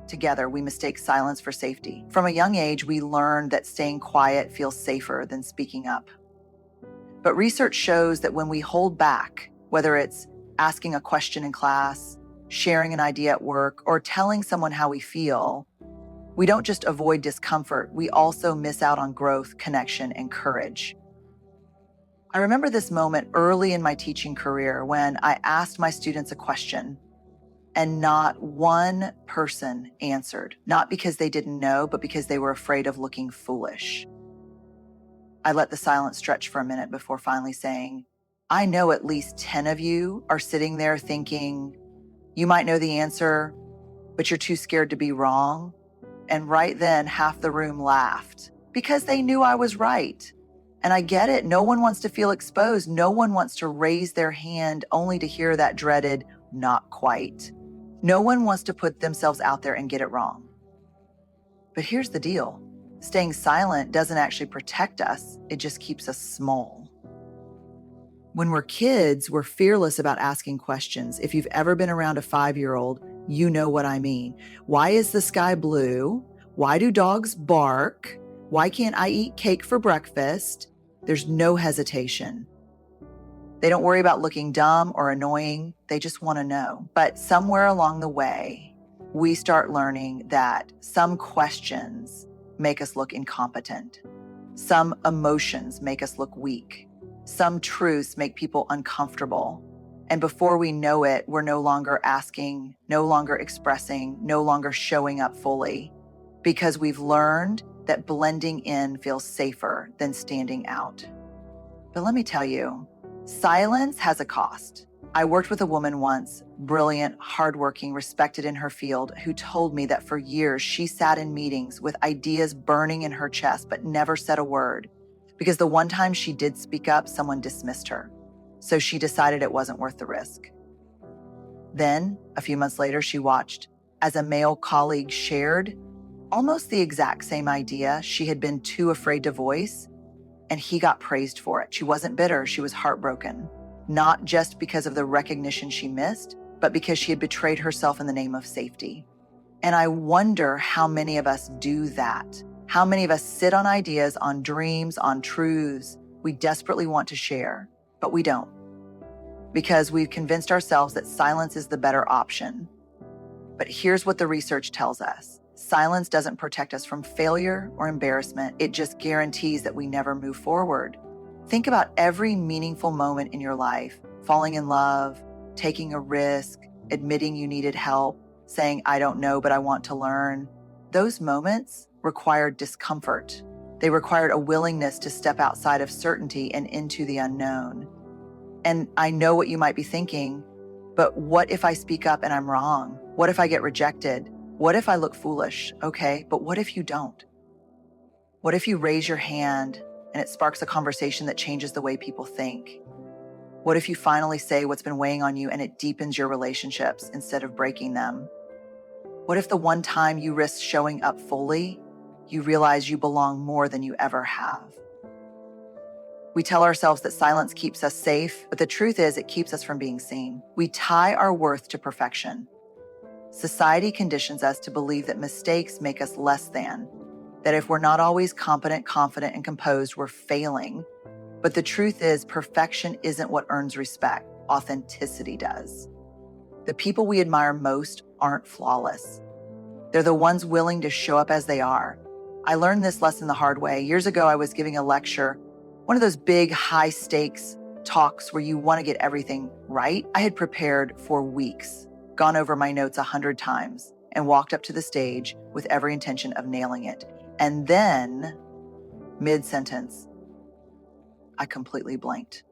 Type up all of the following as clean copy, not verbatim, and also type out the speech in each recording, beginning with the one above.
together, we mistake silence for safety. From a young age, we learn that staying quiet feels safer than speaking up. But research shows that when we hold back, whether it's asking a question in class, sharing an idea at work, or telling someone how we feel, we don't just avoid discomfort, we also miss out on growth, connection, and courage. I remember this moment early in my teaching career when I asked my students a question and not one person answered, not because they didn't know, but because they were afraid of looking foolish. I let the silence stretch for a minute before finally saying, I know at least 10 of you are sitting there thinking, you might know the answer, but you're too scared to be wrong. And right then, half the room laughed because they knew I was right. And I get it. No one wants to feel exposed. No one wants to raise their hand only to hear that dreaded, not quite. No one wants to put themselves out there and get it wrong. But here's the deal. Staying silent doesn't actually protect us. It just keeps us small. When we're kids, we're fearless about asking questions. If you've ever been around a 5-year-old, you know what I mean. Why is the sky blue? Why do dogs bark? Why can't I eat cake for breakfast? There's no hesitation. They don't worry about looking dumb or annoying. They just want to know. But somewhere along the way, we start learning that some questions make us look incompetent. Some emotions make us look weak. Some truths make people uncomfortable. And before we know it, we're no longer asking, no longer expressing, no longer showing up fully, because we've learned that blending in feels safer than standing out. But let me tell you, silence has a cost. I worked with a woman once, brilliant, hardworking, respected in her field, who told me that for years she sat in meetings with ideas burning in her chest but never said a word, because the one time she did speak up, someone dismissed her. So she decided it wasn't worth the risk. Then, a few months later, she watched as a male colleague shared almost the exact same idea she had been too afraid to voice, and he got praised for it. She wasn't bitter, she was heartbroken, not just because of the recognition she missed, but because she had betrayed herself in the name of safety. And I wonder how many of us do that. How many of us sit on ideas, on dreams, on truths we desperately want to share, but we don't, because we've convinced ourselves that silence is the better option. But here's what the research tells us. Silence doesn't protect us from failure or embarrassment. It just guarantees that we never move forward. Think about every meaningful moment in your life: falling in love, taking a risk, admitting you needed help, saying, I don't know, but I want to learn. Those moments required discomfort. They required a willingness to step outside of certainty and into the unknown. And I know what you might be thinking, but what if I speak up and I'm wrong? What if I get rejected? What if I look foolish? Okay, but what if you don't? What if you raise your hand and it sparks a conversation that changes the way people think? What if you finally say what's been weighing on you and it deepens your relationships instead of breaking them? What if the one time you risk showing up fully, you realize you belong more than you ever have? We tell ourselves that silence keeps us safe, but the truth is it keeps us from being seen. We tie our worth to perfection. Society conditions us to believe that mistakes make us less than, that if we're not always competent, confident, and composed, we're failing. But the truth is, perfection isn't what earns respect. Authenticity does. The people we admire most aren't flawless. They're the ones willing to show up as they are. I learned this lesson the hard way. Years ago, I was giving a lecture, one of those big, high-stakes talks where you want to get everything right. I had prepared for weeks, gone over my notes 100 times, and walked up to the stage with every intention of nailing it. And then, mid-sentence, I completely blanked.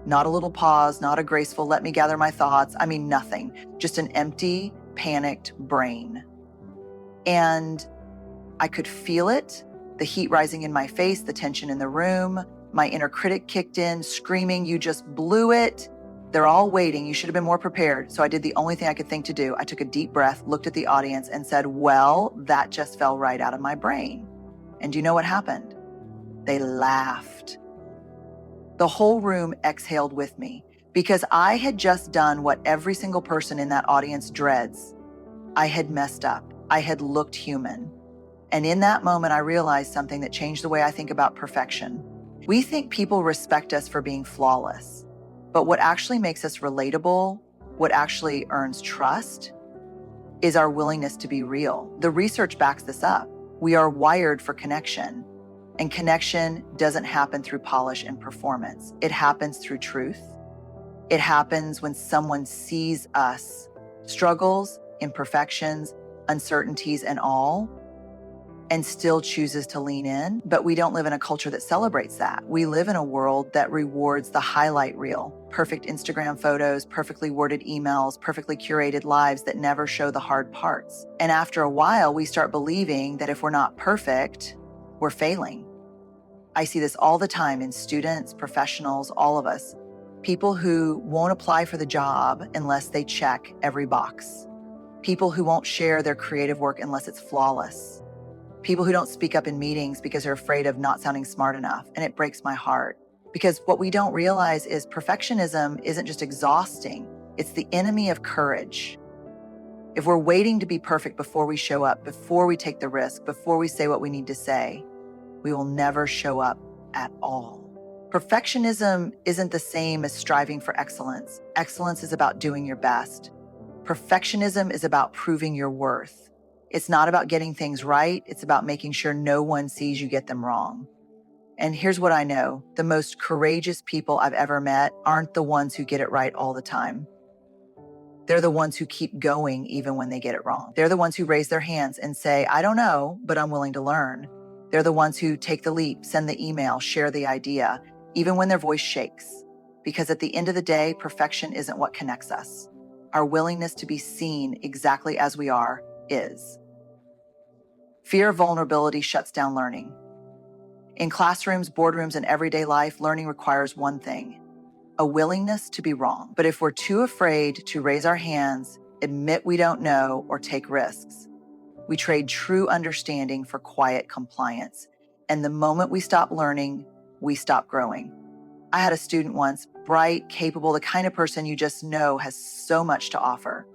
Not a little pause, not a graceful, let me gather my thoughts. I mean, nothing. Just an empty, panicked brain. And I could feel it, the heat rising in my face, the tension in the room. My inner critic kicked in, screaming, you just blew it. They're all waiting. You should have been more prepared. So I did the only thing I could think to do. I took a deep breath, looked at the audience, and said, well, that just fell right out of my brain. And do you know what happened? They laughed. The whole room exhaled with me because I had just done what every single person in that audience dreads. I had messed up. I had looked human. And in that moment, I realized something that changed the way I think about perfection. We think people respect us for being flawless, but what actually makes us relatable, what actually earns trust, is our willingness to be real. The research backs this up. We are wired for connection, and connection doesn't happen through polish and performance. It happens through truth. It happens when someone sees us, struggles, imperfections, uncertainties, and all, and still chooses to lean in. But we don't live in a culture that celebrates that. We live in a world that rewards the highlight reel, perfect Instagram photos, perfectly worded emails, perfectly curated lives that never show the hard parts. And after a while, we start believing that if we're not perfect, we're failing. I see this all the time in students, professionals, all of us. People who won't apply for the job unless they check every box. People who won't share their creative work unless it's flawless. People who don't speak up in meetings because they're afraid of not sounding smart enough. And it breaks my heart. Because what we don't realize is perfectionism isn't just exhausting, it's the enemy of courage. If we're waiting to be perfect before we show up, before we take the risk, before we say what we need to say, we will never show up at all. Perfectionism isn't the same as striving for excellence. Excellence is about doing your best. Perfectionism is about proving your worth. It's not about getting things right. It's about making sure no one sees you get them wrong. And here's what I know. The most courageous people I've ever met aren't the ones who get it right all the time. They're the ones who keep going even when they get it wrong. They're the ones who raise their hands and say, I don't know, but I'm willing to learn. They're the ones who take the leap, send the email, share the idea, even when their voice shakes. Because at the end of the day, perfection isn't what connects us. Our willingness to be seen exactly as we are is. Fear of vulnerability shuts down learning. In classrooms, boardrooms, and everyday life, learning requires one thing: a willingness to be wrong. But if we're too afraid to raise our hands, admit we don't know, or take risks, we trade true understanding for quiet compliance. And the moment we stop learning, we stop growing. I had a student once, bright, capable, the kind of person you just know has so much to offer.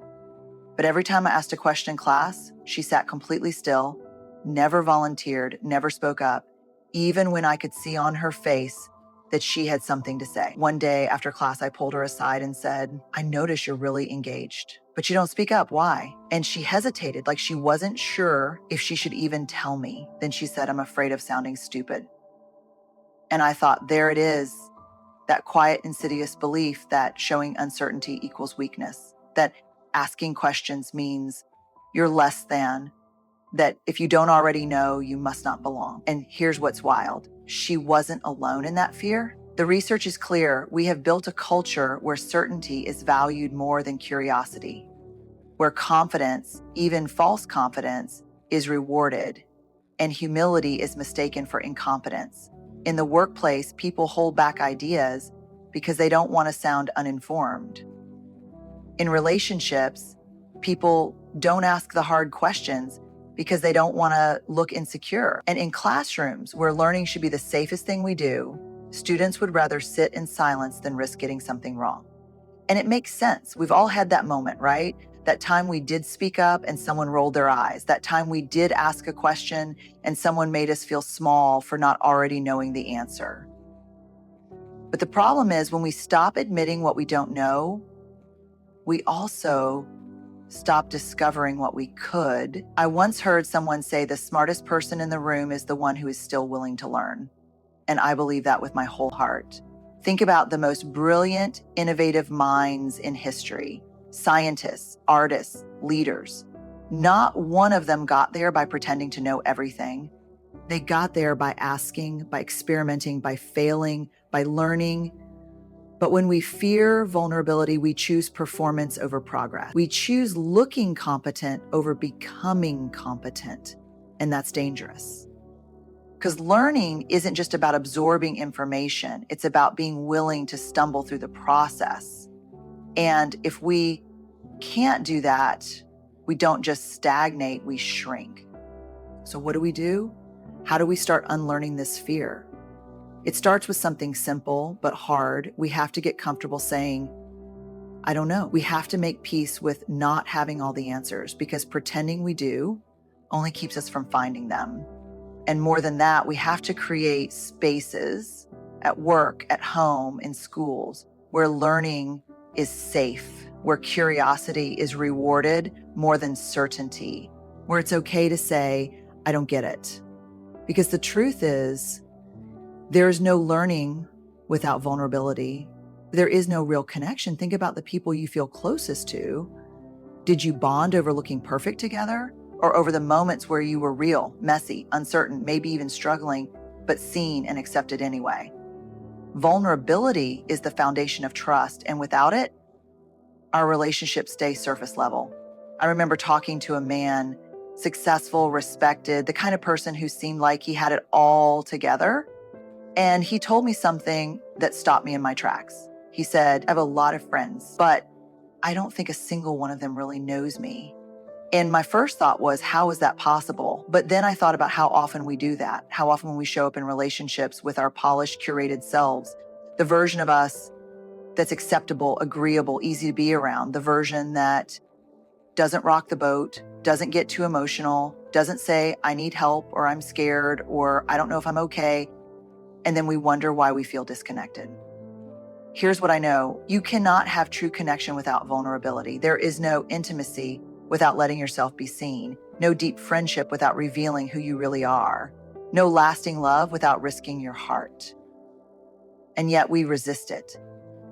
But every time I asked a question in class, she sat completely still, never volunteered, never spoke up, even when I could see on her face that she had something to say. One day after class, I pulled her aside and said, I notice you're really engaged, but you don't speak up. Why? And she hesitated, like she wasn't sure if she should even tell me. Then she said, I'm afraid of sounding stupid. And I thought, there it is, that quiet, insidious belief that showing uncertainty equals weakness, that asking questions means you're less than, that if you don't already know, you must not belong. And here's what's wild. She wasn't alone in that fear. The research is clear. We have built a culture where certainty is valued more than curiosity, where confidence, even false confidence, is rewarded, and humility is mistaken for incompetence. In the workplace, people hold back ideas because they don't want to sound uninformed. In relationships, people don't ask the hard questions because they don't want to look insecure. And in classrooms, where learning should be the safest thing we do, students would rather sit in silence than risk getting something wrong. And it makes sense. We've all had that moment, right? That time we did speak up and someone rolled their eyes. That time we did ask a question and someone made us feel small for not already knowing the answer. But the problem is, when we stop admitting what we don't know, we also stop discovering what we could. I once heard someone say the smartest person in the room is the one who is still willing to learn. And I believe that with my whole heart. Think about the most brilliant, innovative minds in history: scientists, artists, leaders. Not one of them got there by pretending to know everything. They got there by asking, by experimenting, by failing, by learning. But when we fear vulnerability, we choose performance over progress. We choose looking competent over becoming competent, and that's dangerous. Because learning isn't just about absorbing information, it's about being willing to stumble through the process. And if we can't do that, we don't just stagnate, we shrink. So what do? How do we start unlearning this fear? It starts with something simple but hard. We have to get comfortable saying, I don't know. We have to make peace with not having all the answers, because pretending we do only keeps us from finding them. And more than that, we have to create spaces at work, at home, in schools, where learning is safe, where curiosity is rewarded more than certainty, where it's okay to say, I don't get it. Because the truth is, there is no learning without vulnerability. There is no real connection. Think about the people you feel closest to. Did you bond over looking perfect together, or over the moments where you were real, messy, uncertain, maybe even struggling, but seen and accepted anyway? Vulnerability is the foundation of trust, and without it, our relationships stay surface level. I remember talking to a man, successful, respected, the kind of person who seemed like he had it all together. And he told me something that stopped me in my tracks. He said, I have a lot of friends, but I don't think a single one of them really knows me. And my first thought was, how is that possible? But then I thought about how often we do that, how often when we show up in relationships with our polished, curated selves, the version of us that's acceptable, agreeable, easy to be around, the version that doesn't rock the boat, doesn't get too emotional, doesn't say, I need help, or I'm scared, or I don't know if I'm okay. And then we wonder why we feel disconnected. Here's what I know. You cannot have true connection without vulnerability. There is no intimacy without letting yourself be seen. No deep friendship without revealing who you really are. No lasting love without risking your heart. And yet we resist it.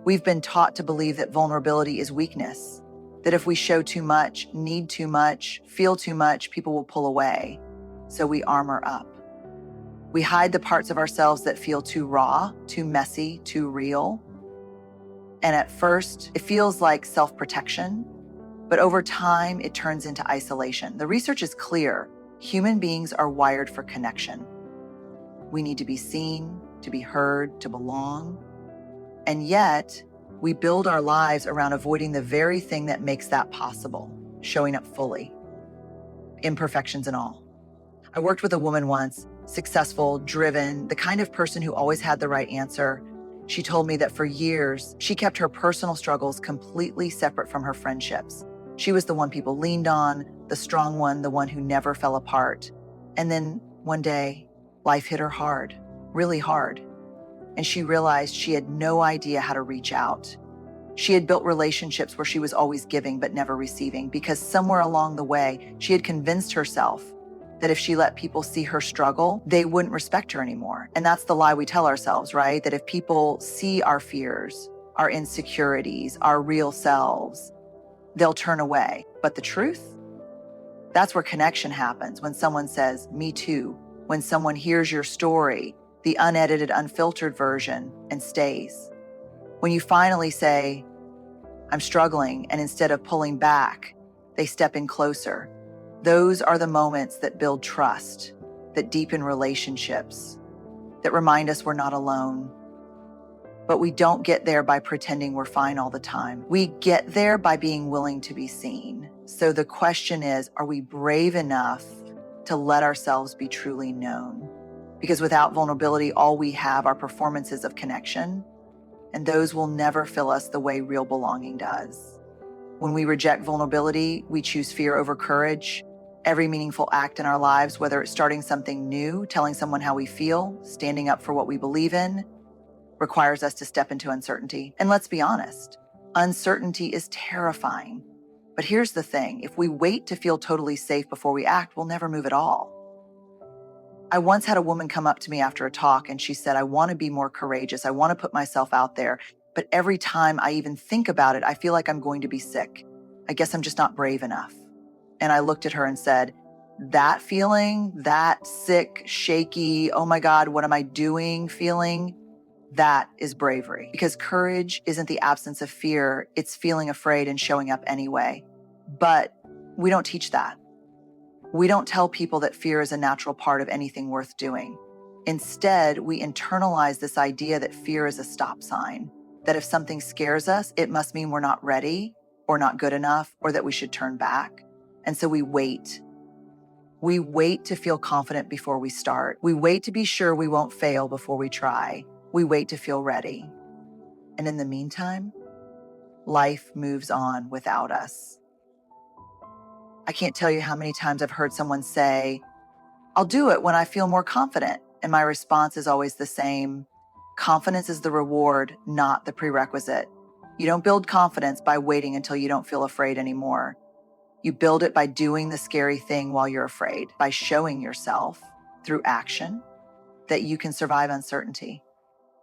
We've been taught to believe that vulnerability is weakness, that if we show too much, need too much, feel too much, people will pull away. So we armor up. We hide the parts of ourselves that feel too raw, too messy, too real. And at first, it feels like self-protection, but over time, it turns into isolation. The research is clear. Human beings are wired for connection. We need to be seen, to be heard, to belong. And yet, we build our lives around avoiding the very thing that makes that possible, showing up fully, imperfections and all. I worked with a woman once, successful, driven, the kind of person who always had the right answer. She told me that for years, she kept her personal struggles completely separate from her friendships. She was the one people leaned on, the strong one, the one who never fell apart. And then one day, life hit her hard, really hard. And she realized she had no idea how to reach out. She had built relationships where she was always giving but never receiving, because somewhere along the way, she had convinced herself that if she let people see her struggle, they wouldn't respect her anymore. And that's the lie we tell ourselves, right? That if people see our fears, our insecurities, our real selves, they'll turn away. But the truth? That's where connection happens, when someone says, me too, when someone hears your story, the unedited, unfiltered version, and stays. When you finally say, I'm struggling, and instead of pulling back, they step in closer. Those are the moments that build trust, that deepen relationships, that remind us we're not alone. But we don't get there by pretending we're fine all the time. We get there by being willing to be seen. So the question is, are we brave enough to let ourselves be truly known? Because without vulnerability, all we have are performances of connection, and those will never fill us the way real belonging does. When we reject vulnerability, we choose fear over courage. Every meaningful act in our lives, whether it's starting something new, telling someone how we feel, standing up for what we believe in, requires us to step into uncertainty. And let's be honest, uncertainty is terrifying. But here's the thing, if we wait to feel totally safe before we act, we'll never move at all. I once had a woman come up to me after a talk and she said, I want to be more courageous. I want to put myself out there. But every time I even think about it, I feel like I'm going to be sick. I guess I'm just not brave enough. And I looked at her and said, that feeling, that sick, shaky, oh my God, what am I doing feeling? That is bravery. Because courage isn't the absence of fear. It's feeling afraid and showing up anyway. But we don't teach that. We don't tell people that fear is a natural part of anything worth doing. Instead, we internalize this idea that fear is a stop sign, that if something scares us, it must mean we're not ready or not good enough or that we should turn back. And so we wait. We wait to feel confident before we start. We wait to be sure we won't fail before we try. We wait to feel ready. And in the meantime, life moves on without us. I can't tell you how many times I've heard someone say, I'll do it when I feel more confident. And my response is always the same. Confidence is the reward, not the prerequisite. You don't build confidence by waiting until you don't feel afraid anymore. You build it by doing the scary thing while you're afraid, by showing yourself through action that you can survive uncertainty.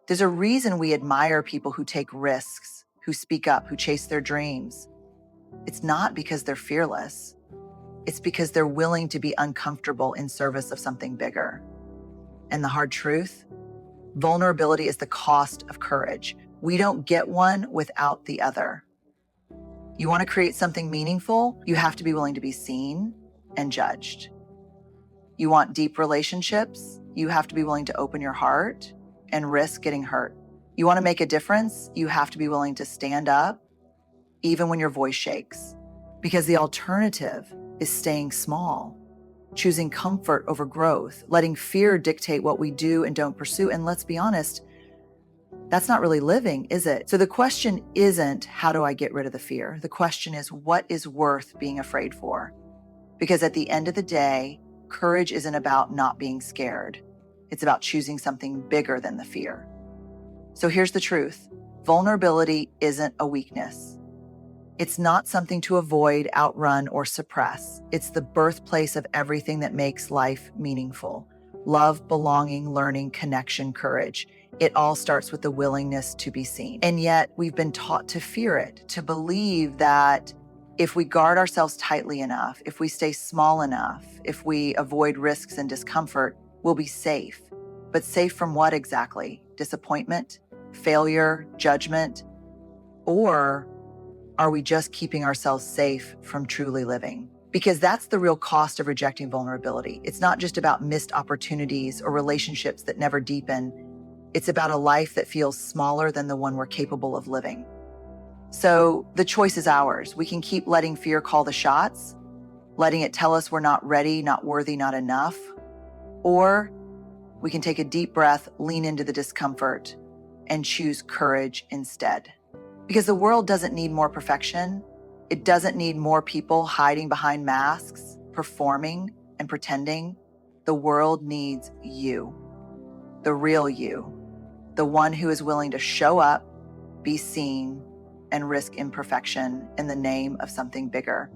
There's a reason we admire people who take risks, who speak up, who chase their dreams. It's not because they're fearless. It's because they're willing to be uncomfortable in service of something bigger. And the hard truth, vulnerability is the cost of courage. We don't get one without the other. You want to create something meaningful, you have to be willing to be seen and judged. You want deep relationships, you have to be willing to open your heart and risk getting hurt. You want to make a difference, you have to be willing to stand up, even when your voice shakes. Because the alternative is staying small, choosing comfort over growth, letting fear dictate what we do and don't pursue. And let's be honest, that's not really living, is it? So the question isn't, how do I get rid of the fear? The question is, what is worth being afraid for? Because at the end of the day, courage isn't about not being scared. It's about choosing something bigger than the fear. So here's the truth. Vulnerability isn't a weakness. It's not something to avoid, outrun, or suppress. It's the birthplace of everything that makes life meaningful. Love, belonging, learning, connection, courage. It all starts with the willingness to be seen. And yet we've been taught to fear it, to believe that if we guard ourselves tightly enough, if we stay small enough, if we avoid risks and discomfort, we'll be safe. But safe from what exactly? Disappointment, failure, judgment? Or are we just keeping ourselves safe from truly living? Because that's the real cost of rejecting vulnerability. It's not just about missed opportunities or relationships that never deepen. It's about a life that feels smaller than the one we're capable of living. So the choice is ours. We can keep letting fear call the shots, letting it tell us we're not ready, not worthy, not enough. Or we can take a deep breath, lean into the discomfort, and choose courage instead. Because the world doesn't need more perfection. It doesn't need more people hiding behind masks, performing and pretending. The world needs you, the real you, the one who is willing to show up, be seen, and risk imperfection in the name of something bigger.